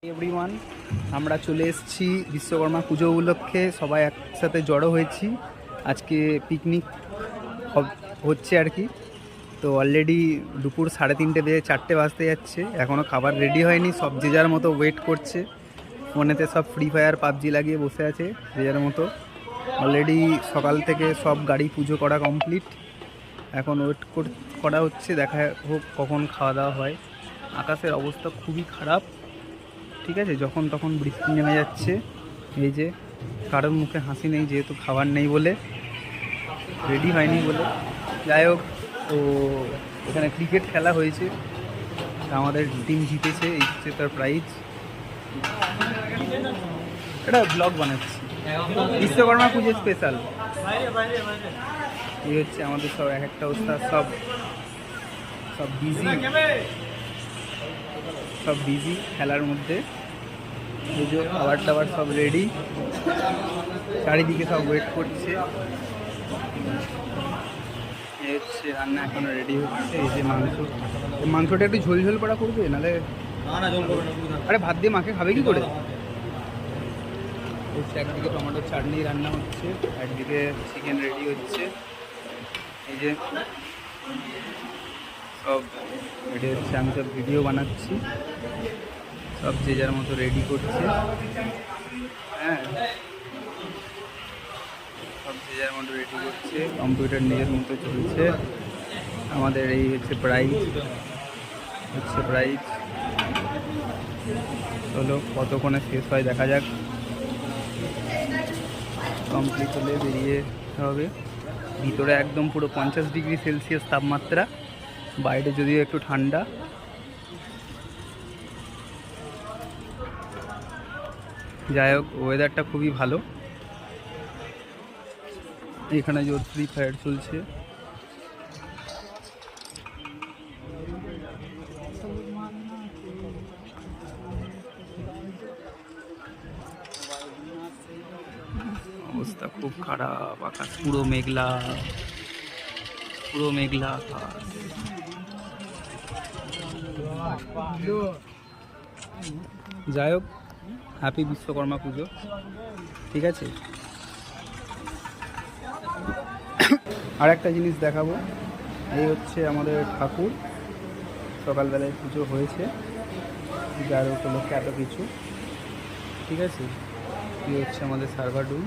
Everyone, আমরা চলে এসেছি বিশ্বকর্মা পুজো উপলক্ষে। সবাই একসাথে জড়ো হয়েছি। আজকে পিকনিক হচ্ছে আর কি। তো অলরেডি দুপুর 3:30 বেজে 4টে বাজতে যাচ্ছে, এখনও খাবার রেডি হয়নি। সব যে যার মতো ওয়েট করছে। ফোনেতে সব ফ্রি ফায়ার পাবজি লাগিয়ে বসে আছে যে যার মতো। অলরেডি সকাল থেকে সব গাড়ি পুজো করা কমপ্লিট। এখন ওয়েট করা হচ্ছে, দেখা হোক কখন খাওয়া দাওয়া হয়। আকাশের অবস্থা খুবই খারাপ, ঠিক আছে। যখন তখন বৃষ্টি নেমে যাচ্ছে। এই যে কারোর মুখে হাসি নেই, যেহেতু খাবার নেই বলে, রেডি হয়নি বলে। যাই হোক, তো এখানে ক্রিকেট খেলা হয়েছে, আমাদের টিম জিতেছে, এই হচ্ছে তার প্রাইজ। এটা ব্লগ বানাচ্ছি, বিশ্বকর্মা পুজো স্পেশাল। এই হচ্ছে আমাদের সব এক একটা ওস্তাদ, সব বিজি খেলার মধ্যে। এই যে খাবার টাবার সব রেডি, চারিদিকে সব ওয়েট করছে। এই হচ্ছে রান্না এখনো রেডি হচ্ছে। এই যে মাংসটা একটু ঝোল ঝোল করা করবে, নাহলে আরে ভাত দিয়ে মাকে খাবে কি করে। হচ্ছে একদিকে টমেটোর চাটনি রান্না হচ্ছে, একদিকে চিকেন রেডি হচ্ছে। এই যে সব রেডি হচ্ছে, আমি সব ভিডিও বানাচ্ছি, সব যে যার মতো রেডি করছে। হ্যাঁ, সব যে যার মতো রেডি করছে, কম্পিউটার নিজের মতো চলছে। আমাদের এই হচ্ছে প্রাইজ, চলো কতক্ষণে শেষ হয় দেখা যাক। কমপ্লিট হলে বেরিয়ে হবে। ভিতরে একদম পুরো 50°C তাপমাত্রা, বাইরে যদিও একটু ঠান্ডা। যাই হোক, ওয়েদারটা খুবই ভালো। এখানে যে ফ্রি ফায়ার চলছে। অবস্থা খুব খারাপ, আকাশ পুরো মেঘলা আকাশ। যাই হোক, হ্যাপি বিশ্বকর্মা পুজো, ঠিক আছে। আর একটা জিনিস দেখাবো, এই হচ্ছে আমাদের ঠাকুর। সকালবেলায় পুজো হয়েছে, যার উপলক্ষে এত কিছু, ঠিক আছে। এই হচ্ছে আমাদের সার্ভার রুম।